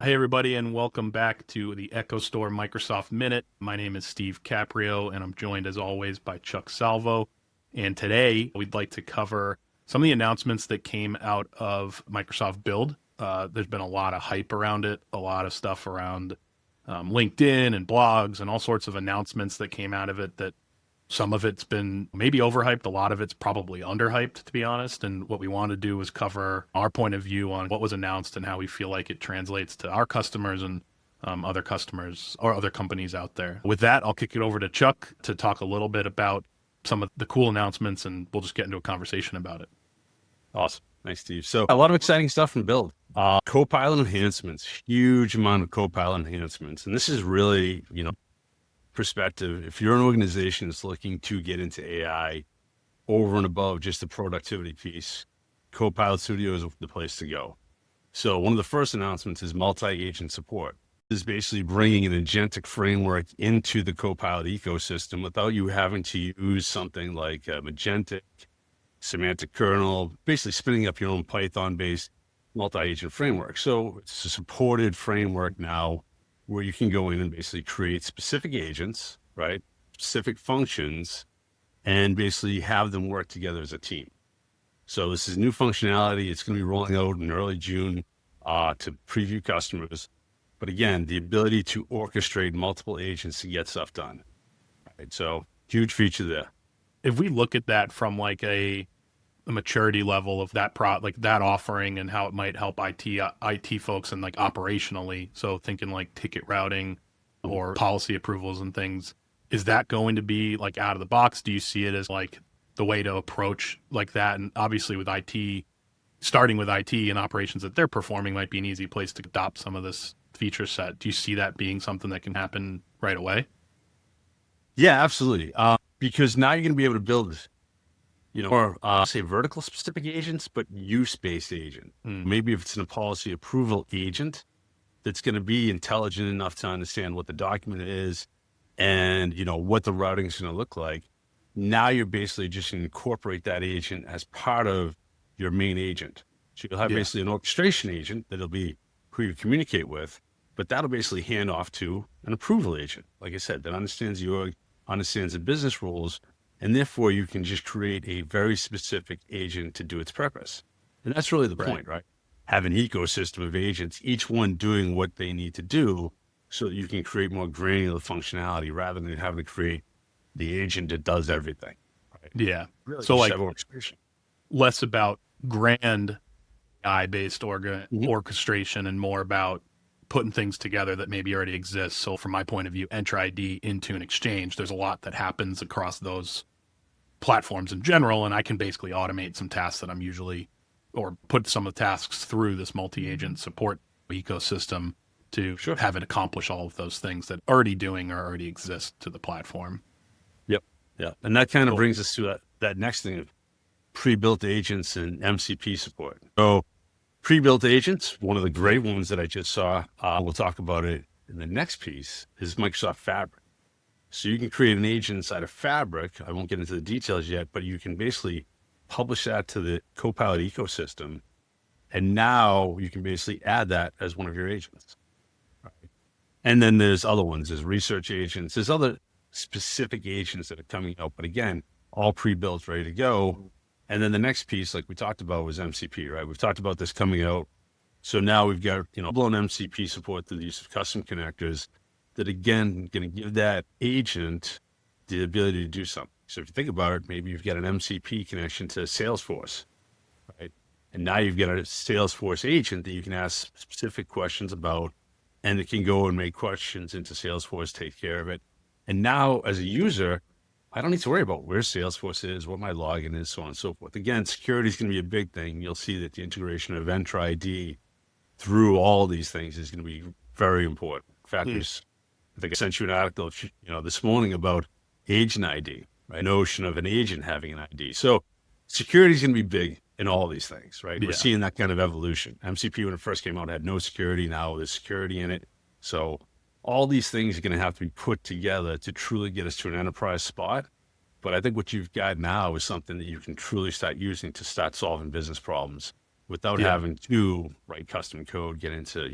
Hey, everybody, and welcome back to the EchoStor Microsoft Minute. My name is Steve Caprio, and I'm joined, as always, by Chuck Salvo. And today, we'd like to cover some of the announcements that came out of Microsoft Build. There's been a lot of hype around it, a lot of stuff around LinkedIn and blogs, and all sorts of announcements that came out of it that some of it's been maybe overhyped. A lot of it's probably underhyped, to be honest. And what we want to do is cover our point of view on what was announced and how we feel like it translates to our customers and other customers or other companies out there. With that, I'll kick it over to Chuck to talk a little bit about some of the cool announcements, and we'll just get into a conversation about it. Awesome. Nice, Steve. So a lot of exciting stuff from Build. Copilot enhancements, huge amount of Copilot enhancements. And this is really, perspective. If you're an organization that's looking to get into AI over and above just the productivity piece, Copilot Studio is the place to go. So one of the first announcements is multi-agent support. This is basically bringing an agentic framework into the Copilot ecosystem without you having to use something like Magentic, semantic kernel, basically spinning up your own Python-based multi-agent framework. So it's a supported framework now where you can go in and basically create specific agents, right? Specific functions, and basically have them work together as a team. So this is new functionality. It's going to be rolling out in early June to preview customers. But again, the ability to orchestrate multiple agents to get stuff done. Right? So huge feature there. If we look at that from like a maturity level of that like that offering and how it might help IT folks and like operationally. So thinking like ticket routing or policy approvals and things, is that going to be like out of the box? Do you see it as like the way to approach like that? And obviously with IT, starting with IT and operations that they're performing might be an easy place to adopt some of this feature set. Do you see that being something that can happen right away? Yeah, absolutely. Because now you're going to be able to build or say vertical specific agents, but use-based agent. Maybe if it's a policy approval agent that's going to be intelligent enough to understand what the document is and, what the routing is going to look like. Now you're basically just going to incorporate that agent as part of your main agent. So you'll have basically an orchestration agent that'll be who you communicate with, but that'll basically hand off to an approval agent. Like I said, that understands the org, understands the business rules, and therefore you can just create a very specific agent to do its purpose. And that's really the point, right? Have an ecosystem of agents, each one doing what they need to do so that you can create more granular functionality rather than having to create the agent that does everything. Right? Yeah. Really So like orchestration. Less about grand AI-based orchestration and more about putting things together that maybe already exist. So from my point of view, Enter ID into an exchange, there's a lot that happens across those platforms in general, and I can basically automate some tasks that I'm usually, or put some of the tasks through this multi-agent support ecosystem to have it accomplish all of those things that already doing or already exist to the platform. Yep. Yeah. And that kind of brings us to that next thing of pre-built agents and MCP support. So pre-built agents, one of the great ones that I just saw, we'll talk about it in the next piece, is Microsoft Fabric. So you can create an agent inside of Fabric. I won't get into the details yet, but you can basically publish that to the Copilot ecosystem. And now you can basically add that as one of your agents. Right? And then there's other ones. There's research agents. There's other specific agents that are coming out. But again, all pre-built, ready to go. And then the next piece, like we talked about, was MCP, right? We've talked about this coming out. So now we've got, blown MCP support through the use of custom connectors that, again, going to give that agent the ability to do something. So if you think about it, maybe you've got an MCP connection to Salesforce, right? And now you've got a Salesforce agent that you can ask specific questions about, and it can go and make questions into Salesforce, take care of it. And now as a user, I don't need to worry about where Salesforce is, what my login is, so on and so forth. Again, security is going to be a big thing. You'll see that the integration of Enter ID through all these things is going to be very important. In fact, I think I sent you an article, this morning about agent ID, right? Notion of an agent having an ID. So security is going to be big in all these things, right? We're seeing that kind of evolution. MCP, when it first came out, had no security. Now there's security in it. So all these things are going to have to be put together to truly get us to an enterprise spot. But I think what you've got now is something that you can truly start using to start solving business problems without having to write custom code, get into,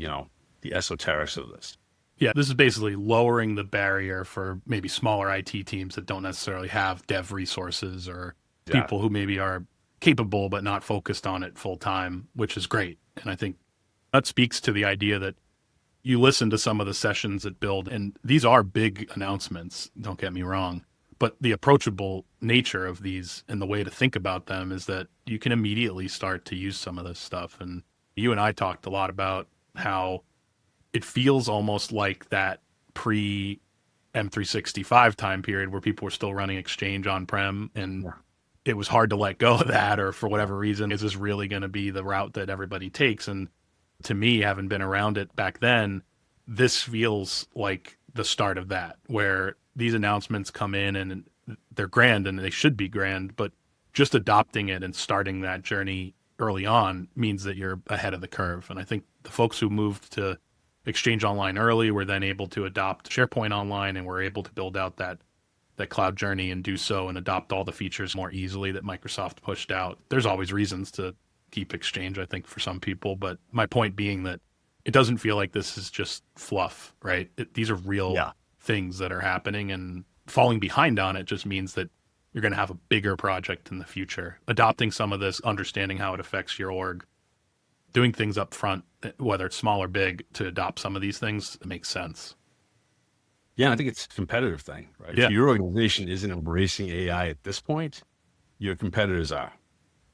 the esoterics of this. Yeah, this is basically lowering the barrier for maybe smaller IT teams that don't necessarily have dev resources or Yeah. people who maybe are capable but not focused on it full time, which is great. And I think that speaks to the idea that you listen to some of the sessions at Build, and these are big announcements, don't get me wrong. But the approachable nature of these and the way to think about them is that you can immediately start to use some of this stuff. And you and I talked a lot about how it feels almost like that pre M365 time period where people were still running Exchange on prem, and Yeah. it was hard to let go of that, or for whatever reason, is this really going to be the route that everybody takes? And to me, having been around it back then, this feels like the start of that, where these announcements come in and they're grand and they should be grand, but just adopting it and starting that journey early on means that you're ahead of the curve. And I think the folks who moved to Exchange Online early were then able to adopt SharePoint Online and were able to build out that cloud journey and do so and adopt all the features more easily that Microsoft pushed out. There's always reasons to keep Exchange, I think, for some people, but my point being that it doesn't feel like this is just fluff, right? These are real Yeah. things that are happening, and falling behind on it just means that you're going to have a bigger project in the future. Adopting some of this, understanding how it affects your org, doing things up front, whether it's small or big, to adopt some of these things, it makes sense. Yeah, I think it's a competitive thing, right? Yeah. If your organization isn't embracing AI at this point, your competitors are.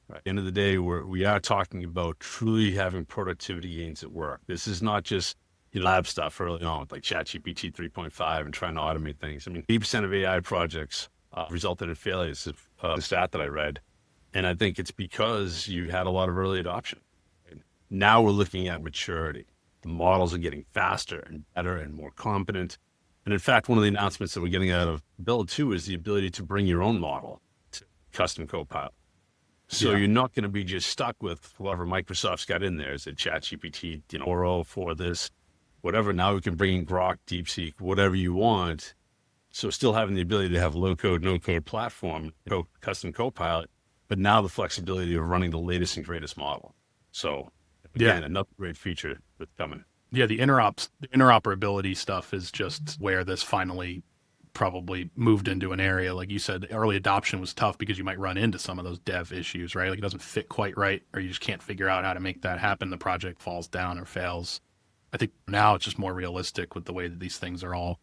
Right? At the end of the day, we are talking about truly having productivity gains at work. This is not just lab stuff early on, like ChatGPT 3.5 and trying to automate things. I mean, 80% of AI projects resulted in failures, the stat that I read. And I think it's because you had a lot of early adoption. Right? Now we're looking at maturity. The models are getting faster and better and more competent. And in fact, one of the announcements that we're getting out of Build 2 is the ability to bring your own model to custom Copilot. So Yeah. you're not going to be just stuck with whatever Microsoft's got in there. Is it ChatGPT, 4.0 for this, whatever. Now we can bring in Grok, DeepSeek, whatever you want. So still having the ability to have low code, no code platform, custom Copilot, but now the flexibility of running the latest and greatest model. So again, another great feature that's coming. Yeah, the interoperability stuff is just where this finally probably moved into an area. Like you said, the early adoption was tough because you might run into some of those dev issues, right? Like it doesn't fit quite right, or you just can't figure out how to make that happen. The project falls down or fails. I think now it's just more realistic with the way that these things are all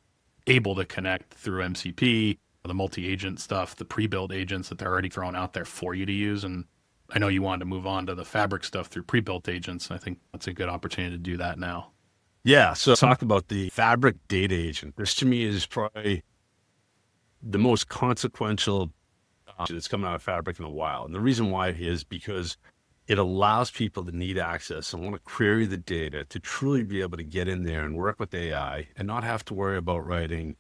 able to connect through MCP, the multi-agent stuff, the pre-built agents that they're already throwing out there for you to use. And I know you wanted to move on to the Fabric stuff through pre-built agents. And I think that's a good opportunity to do that now. Yeah. So talk about the Fabric data agent. This to me is probably the most consequential that's coming out of Fabric in a while. And the reason why is because it allows people that need access and want to query the data to truly be able to get in there and work with AI and not have to worry about writing,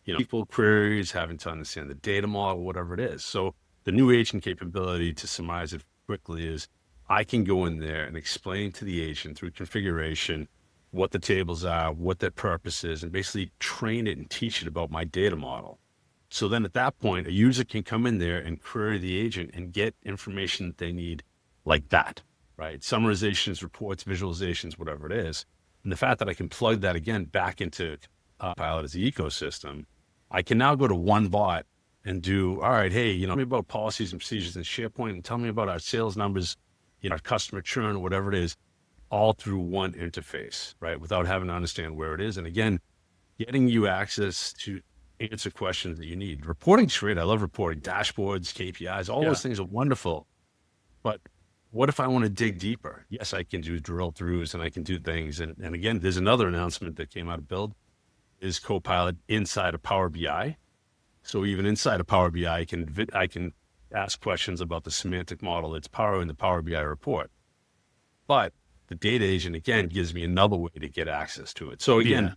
SQL queries, having to understand the data model, whatever it is. So the new agent capability, to summarize it quickly, is I can go in there and explain to the agent through configuration what the tables are, what their purpose is, and basically train it and teach it about my data model. So then at that point, a user can come in there and query the agent and get information that they need like that, right? Summarizations, reports, visualizations, whatever it is. And the fact that I can plug that again back into Pilot as the ecosystem, I can now go to one bot and do, all right, hey, tell me about policies and procedures in SharePoint and tell me about our sales numbers, our customer churn, whatever it is, all through one interface, right? Without having to understand where it is. And again, getting you access to answer questions that you need. Reporting's great. I love reporting, dashboards, KPIs, all those things are wonderful. But what if I want to dig deeper? Yes, I can do drill throughs and I can do things. And again, there's another announcement that came out of Build is Copilot inside of Power BI. So even inside of Power BI, I can ask questions about the semantic model that's powering the Power BI report. But the data agent, again, gives me another way to get access to it. So again,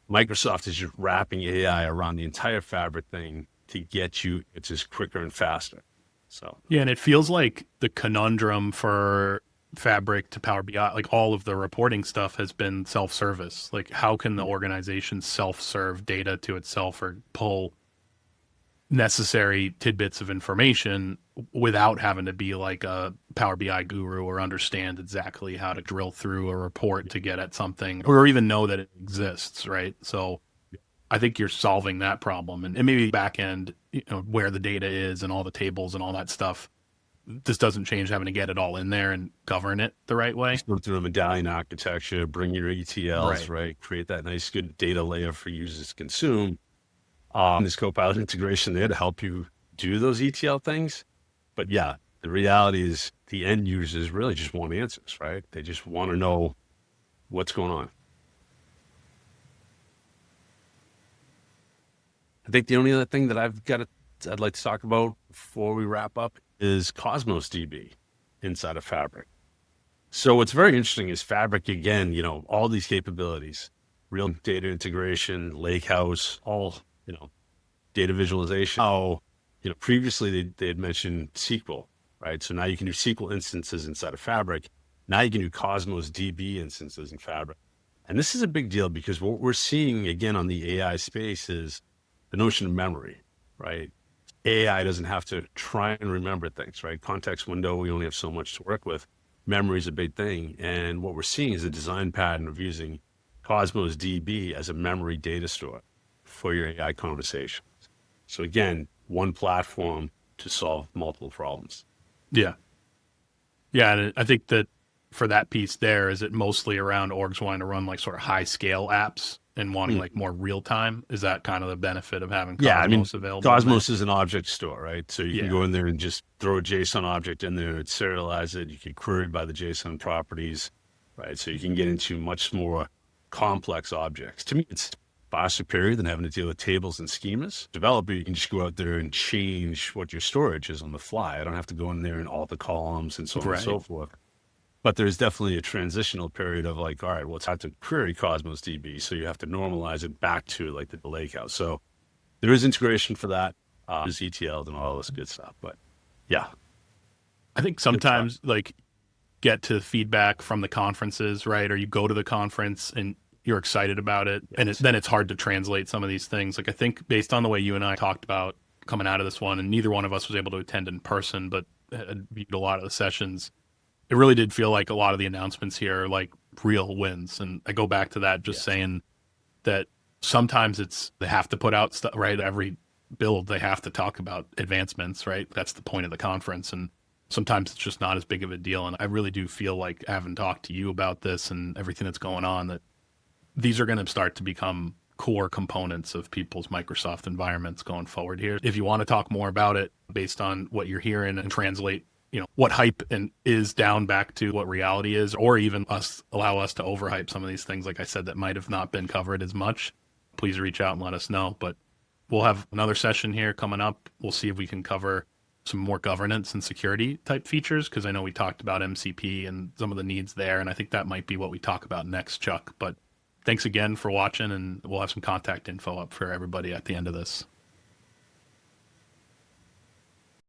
Microsoft is just wrapping AI around the entire Fabric thing to get you, it's just quicker and faster. So yeah, and it feels like the conundrum for Fabric to Power BI, like all of the reporting stuff has been self-service. Like how can the organization self-serve data to itself or pull necessary tidbits of information without having to be like a Power BI guru or understand exactly how to drill through a report to get at something or even know that it exists, right? So I think you're solving that problem, and maybe back end, where the data is and all the tables and all that stuff. This doesn't change having to get it all in there and govern it the right way. Just go through a medallion architecture, bring your ETLs, right? Create that nice, good data layer for users to consume. This Copilot integration there to help you do those ETL things. But yeah, the reality is the end users really just want answers, right? They just want to know what's going on. I think the only other thing that I'd like to talk about before we wrap up is Cosmos DB inside of Fabric. So what's very interesting is Fabric, again, all these capabilities, real data integration, lakehouse, all, data visualization. Previously they had mentioned SQL, right? So now you can do SQL instances inside of Fabric. Now you can do Cosmos DB instances in Fabric. And this is a big deal because what we're seeing again on the AI space is the notion of memory, right? AI doesn't have to try and remember things, right? Context window, we only have so much to work with. Memory is a big thing. And what we're seeing is a design pattern of using Cosmos DB as a memory data store for your AI conversations. So again, one platform to solve multiple problems. Yeah. Yeah. And I think that for that piece there, is it mostly around orgs wanting to run like sort of high scale apps and wanting like more real time? Is that kind of the benefit of having Cosmos available? Cosmos is an object store, right? So you can go in there and just throw a JSON object in there and serialize it. You can query by the JSON properties, right? So you can get into much more complex objects. To me, it's far superior than having to deal with tables and schemas. Developer, you can just go out there and change what your storage is on the fly. I don't have to go in there and all the columns and so on and so forth. But there's definitely a transitional period of like, all right, well, it's hard to query Cosmos DB. So you have to normalize it back to like the lakehouse. So there is integration for that. There's ETLs and all this good stuff. But yeah. I think sometimes like get to feedback from the conferences, right? Or you go to the conference and you're excited about it. And then it's hard to translate some of these things. Like I think based on the way you and I talked about coming out of this one, and neither one of us was able to attend in person, but had viewed a lot of the sessions, it really did feel like a lot of the announcements here are like real wins. And I go back to that, just saying that sometimes they have to put out stuff, right? Every build, they have to talk about advancements, right? That's the point of the conference. And sometimes it's just not as big of a deal. And I really do feel like, having talked to you about this and everything that's going on, that these are going to start to become core components of people's Microsoft environments going forward here. If you want to talk more about it based on what you're hearing and translate what hype is down back to what reality is, or even allow us to overhype some of these things, like I said, that might have not been covered as much, please reach out and let us know. But we'll have another session here coming up. We'll see if we can cover some more governance and security type features, because I know we talked about MCP and some of the needs there, and I think that might be what we talk about next, Chuck. But thanks again for watching, and we'll have some contact info up for everybody at the end of this.